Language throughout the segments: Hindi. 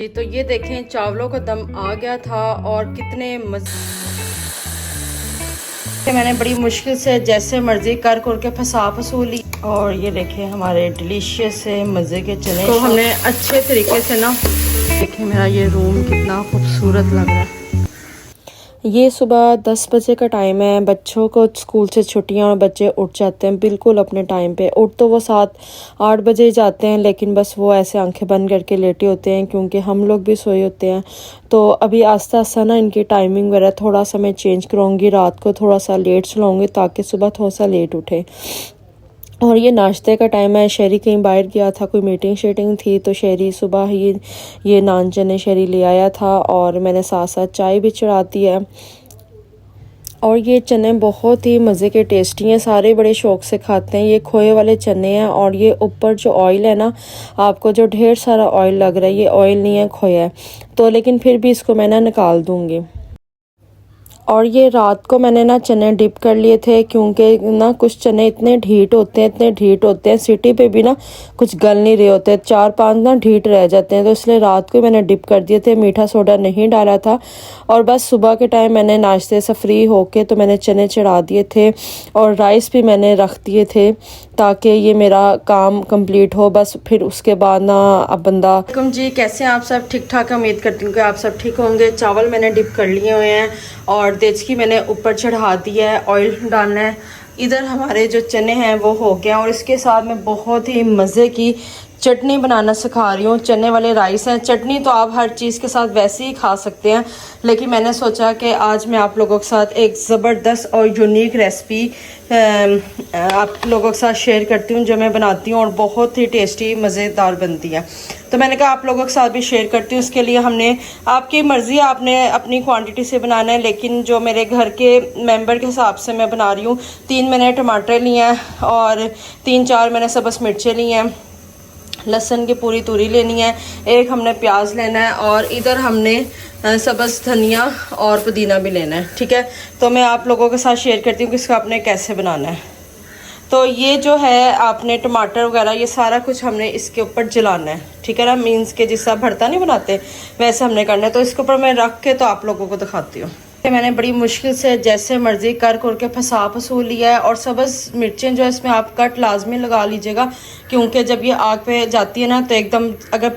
जी तो ये देखें चावलों का दम आ गया था और कितने मैंने बड़ी मुश्किल से जैसे मर्जी कर के फंसा ली। और ये देखें हमारे डिलीशियस से मज़े के चने तो हमने अच्छे तरीके से ना, देखें मेरा ये रूम कितना खूबसूरत लग रहा है। ये सुबह 10 बजे का टाइम है। बच्चों को स्कूल से छुट्टियां और बच्चे उठ जाते हैं बिल्कुल अपने टाइम पे। उठ तो वो 7-8 बजे ही जाते हैं, लेकिन बस वो ऐसे आंखें बंद करके लेटे होते हैं क्योंकि हम लोग भी सोए होते हैं। तो अभी आस्ता आस्ता ना इनकी टाइमिंग वगैरह थोड़ा सा मैं चेंज कराऊंगी। रात को थोड़ा सा लेट सुलाऊंगी ताकि सुबह थोड़ा सा लेट उठे। और ये नाश्ते का टाइम है। शहरी कहीं बाहर गया था, कोई मीटिंग शीटिंग थी, तो शहरी सुबह ही ये नान चने शहरी ले आया था और मैंने साथ साथ चाय भी चढ़ा दी है। और ये चने बहुत ही मज़े के टेस्टी हैं, सारे बड़े शौक़ से खाते हैं। ये खोए वाले चने हैं और ये ऊपर जो ऑयल है ना, आपको जो ढेर सारा ऑयल लग रहा है, ये ऑयल नहीं है, खोया है। तो लेकिन फिर भी इसको मैं ना निकाल दूँगी। और ये रात को मैंने ना चने डिप कर लिए थे क्योंकि ना कुछ चने इतने ढीठ होते हैं सिटी पे भी ना कुछ गल नहीं रहे होते, 4-5 ना ढीठ रह जाते हैं। तो इसलिए रात को मैंने डिप कर दिए थे, मीठा सोडा नहीं डाला था। और बस सुबह के टाइम मैंने नाश्ते से फ्री होके तो मैंने चने चढ़ा दिए थे और राइस भी मैंने रख दिए थे ताकि ये मेरा काम कंप्लीट हो। बस फिर उसके बाद ना अब बंदा जी कैसे हैं आप सब? ठीक ठाक, उम्मीद करती हूँ कि आप सब ठीक होंगे। चावल मैंने डिप कर लिए हुए हैं और देचकी मैंने ऊपर चढ़ा दिया है, ऑयल डालना है। इधर हमारे जो चने हैं वो हो गया और इसके साथ मैं बहुत ही मज़े की चटनी बनाना सिखा रही हूँ। चने वाले राइस हैं। चटनी तो आप हर चीज़ के साथ वैसे ही खा सकते हैं, लेकिन मैंने सोचा कि आज मैं आप लोगों के साथ एक ज़बरदस्त और यूनिक रेसिपी आप लोगों के साथ शेयर करती हूँ जो मैं बनाती हूँ और बहुत ही टेस्टी मज़ेदार बनती है। तो मैंने कहा आप लोगों के साथ भी शेयर करती हूँ। इसके लिए हमने, आपकी मर्ज़ी, आपने अपनी क्वांटिटी से बनाना है, लेकिन जो मेरे घर के मेंबर के हिसाब से मैं बना रही हूँ। 3 मैंने टमाटर लिए हैं और 3-4 मैंने सब्ज़ मिर्चें ली हैं। लहसुन की पूरी तूरी लेनी है, एक हमने प्याज लेना है और इधर हमने सब्ज़ धनिया और पुदीना भी लेना है। ठीक है, तो मैं आप लोगों के साथ शेयर करती हूँ कि इसको आपने कैसे बनाना है। तो ये जो है आपने टमाटर वगैरह ये सारा कुछ हमने इसके ऊपर जलाना है। ठीक है ना, मीन्स के जिसका भरता नहीं बनाते वैसे हमने करना है। तो इसके ऊपर मैं रख के तो आप लोगों को दिखाती हूँ। मैंने बड़ी मुश्किल से जैसे मर्जी कर के फंसा लिया है। और सब्ज़ मिर्चें जो है इसमें आप कट लाजमी लगा लीजिएगा क्योंकि जब ये आग पे जाती है ना तो एकदम अगर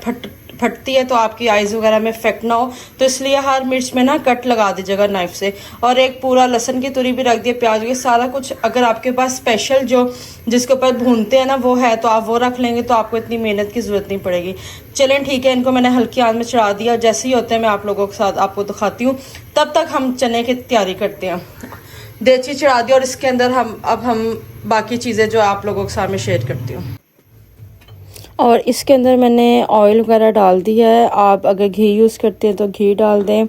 फटती है तो आपकी आइज़ वगैरह में इफेक्ट ना हो, तो इसलिए हर मिर्च में ना कट लगा दीजिएगा नाइफ से। और एक पूरा लहसुन की तुरी भी रख दिए, प्याज, ये सारा कुछ अगर आपके पास स्पेशल जो जिसके ऊपर भूनते हैं ना वो है तो आप वो रख लेंगे, तो आपको इतनी मेहनत की ज़रूरत नहीं पड़ेगी। चलें ठीक है, इनको मैंने हल्की आंच में चढ़ा दिया। जैसे ही होते हैं मैं आप लोगों के साथ आपको दिखाती हूँ। तब तक हम चने की तैयारी करते हैं। देची चढ़ा दी और इसके अंदर हम बाकी चीज़ें जो आप लोगों के साथ में शेयर करती हूँ। और इसके अंदर मैंने ऑयल वगैरह डाल दिया है। आप अगर घी यूज़ करते हैं तो घी डाल दें।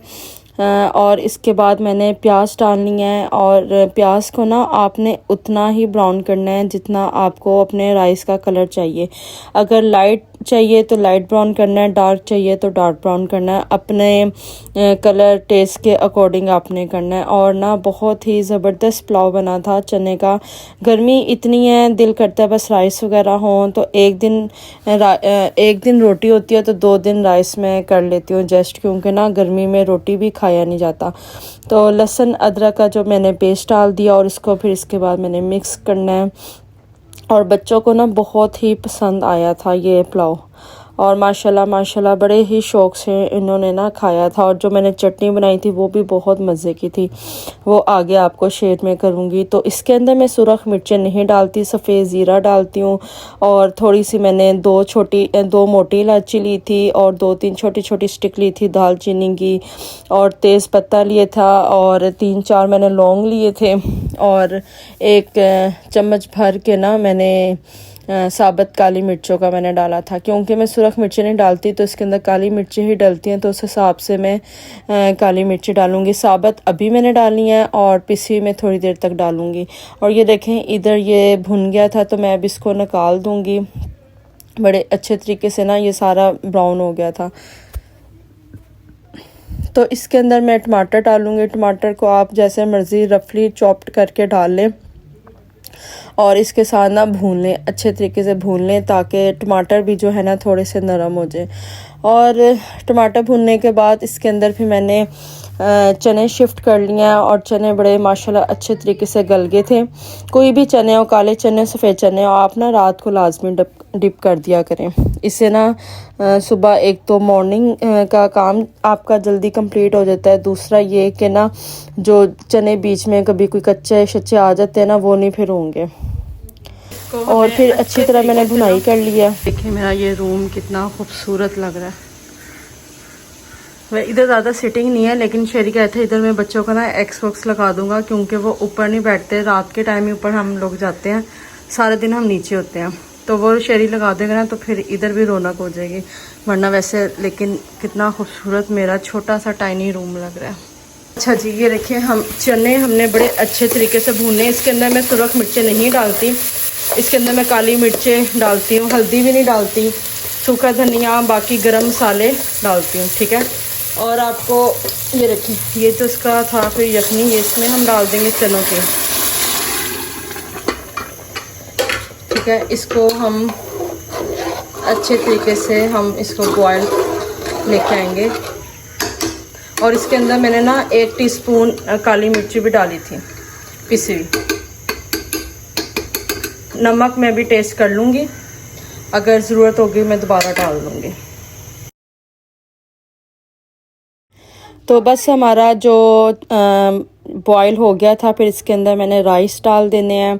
और इसके बाद मैंने प्याज डालनी है और प्याज को ना आपने उतना ही ब्राउन करना है जितना आपको अपने राइस का कलर चाहिए। अगर लाइट चाहिए तो लाइट ब्राउन करना है, डार्क चाहिए तो डार्क ब्राउन करना है, अपने कलर टेस्ट के अकॉर्डिंग आपने करना है। और ना बहुत ही ज़बरदस्त पुलाव बना था चने का। गर्मी इतनी है, दिल करता है बस राइस वगैरह हों। तो एक दिन रोटी होती है तो 2 दिन राइस में कर लेती हूँ जस्ट, क्योंकि ना गर्मी में रोटी भी खाया नहीं जाता। तो लहसुन अदरक का जो मैंने पेस्ट डाल दिया और इसको फिर इसके बाद मैंने मिक्स करना है। और बच्चों को ना बहुत ही पसंद आया था ये पुलाव और माशाल्लाह बड़े ही शौक़ से इन्होंने ना खाया था। और जो मैंने चटनी बनाई थी वो भी बहुत मज़े की थी, वो आगे आपको शेयर में करूँगी। तो इसके अंदर मैं सुरख मिर्चें नहीं डालती, सफ़ेद ज़ीरा डालती हूँ। और थोड़ी सी मैंने 2 मोटी इलायची ली थी और 2-3 छोटी स्टिक ली थी दालचीनी की, और तेज़ पत्ता लिए था और 3-4 मैंने लौंग लिए थे। और 1 चम्मच भर के ना मैंने साबुत काली मिर्चों का मैंने डाला था, क्योंकि मैं सुरख मिर्ची नहीं डालती तो इसके अंदर काली मिर्ची ही डलती हैं, तो उस हिसाब से मैं काली मिर्ची डालूँगी। साबुत अभी मैंने डालनी है और पिसी में थोड़ी देर तक डालूँगी। और ये देखें इधर ये भुन गया था तो मैं अब इसको निकाल दूँगी। बड़े अच्छे तरीके से ना ये सारा ब्राउन हो गया था। तो इसके अंदर मैं टमाटर डालूँगी। टमाटर को आप जैसे मर्ज़ी रफली चॉप्ड करके डाल लें। और इसके साथ ना भून लें, अच्छे तरीके से भून लें ताकि टमाटर भी जो है ना थोड़े से नरम हो जाए। और टमाटर भूनने के बाद इसके अंदर फिर मैंने चने शिफ्ट कर लिया है और चने बड़े माशाल्लाह अच्छे तरीके से गल गए थे। कोई भी चने हो, काले चने, सफ़ेद चने हो, आप ना रात को लाजमी डिप कर दिया करें। इससे ना सुबह एक तो मॉर्निंग का काम आपका जल्दी कंप्लीट हो जाता है, दूसरा ये कि ना जो चने बीच में कभी कोई कच्चे शच्चे आ जाते हैं ना वो नहीं फिर होंगे। और फिर अच्छी तरह मैंने भुनाई कर लिया। देखिए मेरा ये रूम कितना खूबसूरत लग रहा है। वह इधर ज़्यादा सिटिंग नहीं है, लेकिन शेरी कहते हैं इधर मैं बच्चों का ना एक्स बॉक्स लगा दूंगा क्योंकि वो ऊपर नहीं बैठते। रात के टाइम ही ऊपर हम लोग जाते हैं, सारे दिन हम नीचे होते हैं, तो वो शेरी लगा देगा ना तो फिर इधर भी रौनक हो जाएगी। वरना वैसे लेकिन कितना खूबसूरत मेरा छोटा सा टाइनी रूम लग रहा है। अच्छा जी, ये देखिए हम चने हमने बड़े अच्छे तरीके से भूने। इसके अंदर मैं सुरख मिर्चें नहीं डालती, इसके अंदर मैं काली मिर्चें डालती हूँ, हल्दी भी नहीं डालती, सूखा धनिया, बाकी गरम मसाले डालती हूँ, ठीक है। और आपको ये रखिए, ये तो इसका था फिर यखनी, ये इसमें हम डाल देंगे चनों के, ठीक है। इसको हम अच्छे तरीके से हम इसको बॉयल लेके आएंगे। और इसके अंदर मैंने ना 1 टीस्पून काली मिर्ची भी डाली थी पिसी हुई। नमक मैं भी टेस्ट कर लूँगी, अगर ज़रूरत होगी मैं दोबारा डाल दूँगी। तो बस हमारा जो बॉयल हो गया था, फिर इसके अंदर मैंने राइस डाल देने हैं।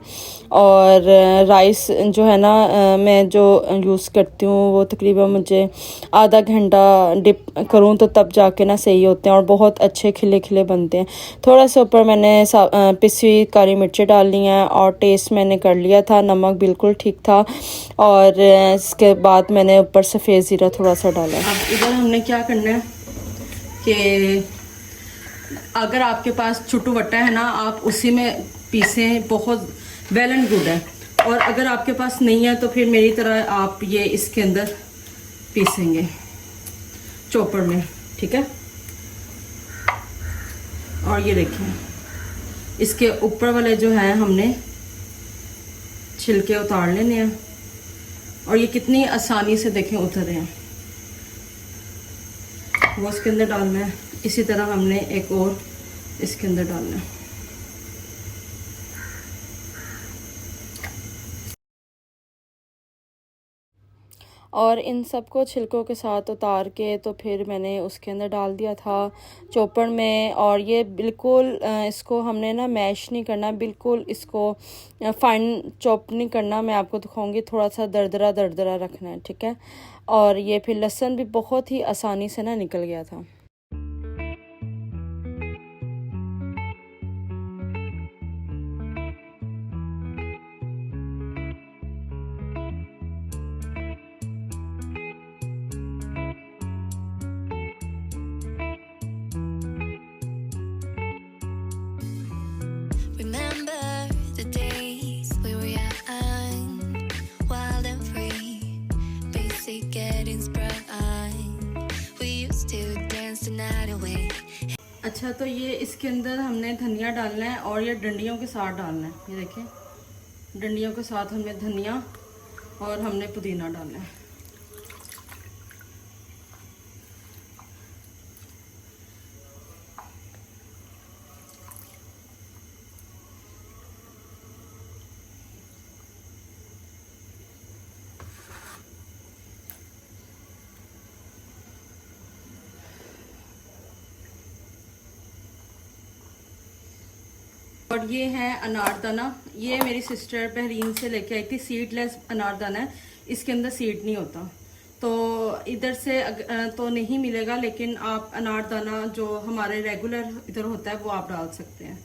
और राइस जो है ना मैं जो यूज़ करती हूँ वो तकरीबन मुझे आधा घंटा डिप करूँ तो तब जाके ना सही होते हैं और बहुत अच्छे खिले खिले बनते हैं। थोड़ा सा ऊपर मैंने पिसी हुई काली मिर्चें डाल ली हैं और टेस्ट मैंने कर लिया था, नमक बिल्कुल ठीक था। और इसके बाद मैंने ऊपर सफ़ेद ज़ीरा थोड़ा सा डाला। अब इधर हमने क्या करना है कि अगर आपके पास छुट्टू वट्टा है ना, आप उसी में पीसें, बहुत वेल एंड गुड है। और अगर आपके पास नहीं है तो फिर मेरी तरह आप ये इसके अंदर पीसेंगे चॉपर में, ठीक है। और ये देखिए इसके ऊपर वाले जो है हमने छिलके उतार लेने हैं और ये कितनी आसानी से देखें उतर रहे हैं। वो इसके अंदर डालना है, इसी तरह हमने एक और इसके अंदर डालना है। और इन सबको छिलकों के साथ उतार के तो फिर मैंने उसके अंदर डाल दिया था चॉपर में। और ये बिल्कुल इसको हमने ना मैश नहीं करना, बिल्कुल इसको फाइन चॉप नहीं करना। मैं आपको दिखाऊंगी, थोड़ा सा दरदरा दरदरा रखना है, ठीक है। और ये फिर लहसुन भी बहुत ही आसानी से ना निकल गया था। अच्छा, तो ये इसके अंदर हमने धनिया डालना है और ये डंडियों के साथ डालना है। ये देखें, डंडियों के साथ हमने धनिया और हमने पुदीना डालना है। और ये है अनारदाना, ये मेरी सिस्टर बहरीन से लेके आई थी, सीडलेस अनारदाना है, इसके अंदर सीड नहीं होता। तो इधर से तो नहीं मिलेगा, लेकिन आप अनारदाना जो हमारे रेगुलर इधर होता है वो आप डाल सकते हैं।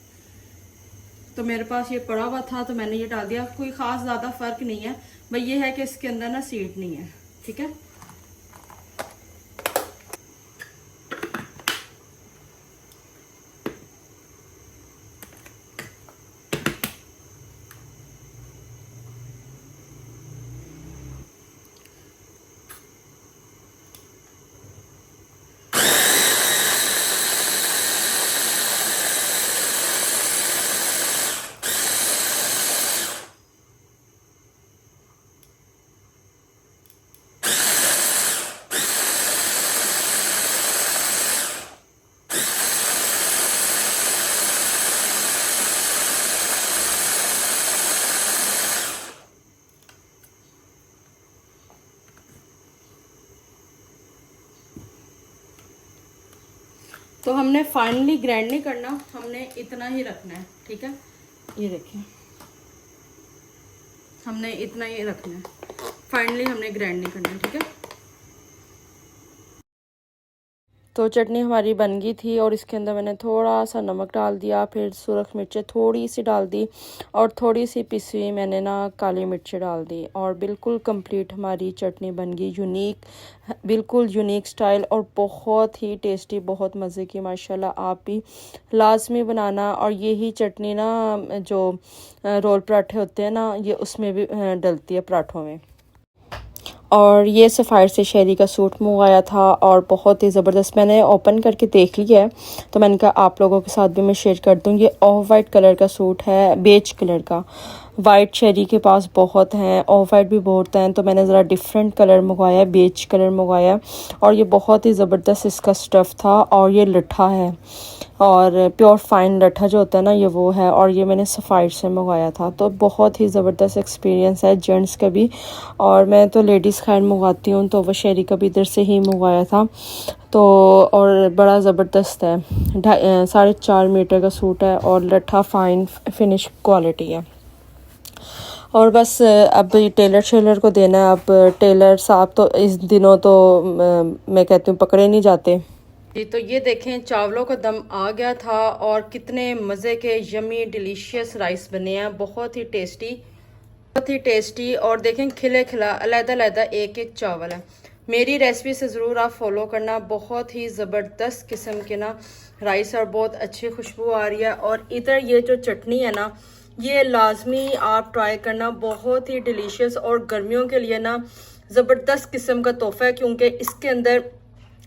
तो मेरे पास ये पड़ा हुआ था तो मैंने ये डाल दिया। कोई ख़ास ज़्यादा फ़र्क नहीं है, भाई ये है कि इसके अंदर ना सीड नहीं है, ठीक है। तो हमने फाइनली ग्राइंड नहीं करना, हमने इतना ही रखना है, ठीक है। ये देखिए हमने इतना ही रखना है, फाइनली हमने ग्राइंड नहीं करना है, ठीक है। तो चटनी हमारी बन गई थी और इसके अंदर मैंने थोड़ा सा नमक डाल दिया, फिर सुरख मिर्चें थोड़ी सी डाल दी और थोड़ी सी पिसी हुई मैंने ना काली मिर्चें डाल दी और बिल्कुल कंप्लीट हमारी चटनी बन गई। यूनिक, बिल्कुल यूनिक स्टाइल और बहुत ही टेस्टी, बहुत मज़े की। माशाल्लाह आप भी लाजमी बनाना। और यही चटनी ना जो रोल पराठे होते हैं ना, ये उसमें भी डलती है पराठों में। और ये सफ़ायर से शहरी का सूट मंगवाया था और बहुत ही ज़बरदस्त, मैंने ओपन करके देख लिया है तो मैंने कहा आप लोगों के साथ भी मैं शेयर कर दूँ। ये ऑफ वाइट कलर का सूट है, बेज कलर का। वाइट शहरी के पास बहुत हैं, ऑफ वाइट भी बहुत हैं, तो मैंने ज़रा डिफरेंट कलर मंगवाया, बेज कलर मंगवाया। और ये बहुत ही ज़बरदस्त इसका स्टफ़ था और ये लट्ठा है और प्योर फाइन लट्ठा जो होता है ना, ये वो है। और ये मैंने सफ़ायर से मंगवाया था, तो बहुत ही ज़बरदस्त एक्सपीरियंस है जेंट्स का भी। और मैं तो लेडीज़ खैर मंगवाती हूँ, तो वह शहरी का भी इधर से ही मंगवाया था। तो और बड़ा ज़बरदस्त है, 4.5 मीटर का सूट है और लट्ठा फ़ाइन फिनिश क्वालिटी है। और बस अब टेलर शेलर को देना है। अब टेलर साहब तो इस दिनों तो मैं कहती हूँ पकड़े नहीं जाते जी। तो ये देखें चावलों का दम आ गया था और कितने मज़े के यमी डिलीशियस राइस बने हैं, बहुत ही टेस्टी, बहुत ही टेस्टी। और देखें खिले खिला अलग-अलग एक एक चावल है। मेरी रेसिपी से ज़रूर आप फॉलो करना, बहुत ही ज़बरदस्त किस्म के ना राइस और बहुत अच्छी खुशबू आ रही है। और इधर ये जो चटनी है ना, ये लाजमी आप ट्राई करना, बहुत ही डिलीशियस और गर्मियों के लिए ना ज़बरदस्त किस्म का तोहफ़ा है, क्योंकि इसके अंदर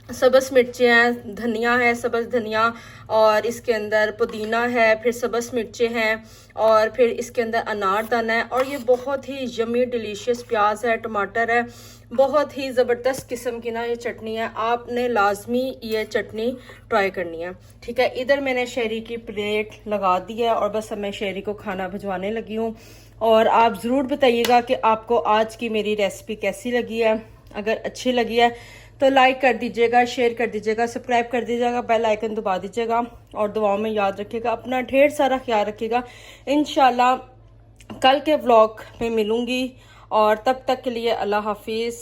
सब्ज़ मिर्चें हैं, धनिया है, सब्ज़ धनिया, और इसके अंदर पुदीना है, फिर सब्ज़ मिर्चें हैं, और फिर इसके अंदर अनारदाना है, और ये बहुत ही यमी डिलीशियस प्याज है, टमाटर है, बहुत ही ज़बरदस्त किस्म की ना ये चटनी है। आपने लाजमी ये चटनी ट्राई करनी है, ठीक है। इधर मैंने शहरी की प्लेट लगा दी है और बस अब मैं शहरी को खाना भिजवाने लगी हूँ। और आप ज़रूर बताइएगा कि आपको आज की मेरी रेसिपी कैसी लगी है। अगर अच्छी लगी है तो लाइक कर दीजिएगा, शेयर कर दीजिएगा, सब्सक्राइब कर दीजिएगा, बेल आइकन दबा दीजिएगा और दुआओं में याद रखिएगा। अपना ढेर सारा ख्याल रखिएगा। इंशाल्लाह कल के व्लॉग में मिलूँगी और तब तक के लिए अल्लाह हाफिज़।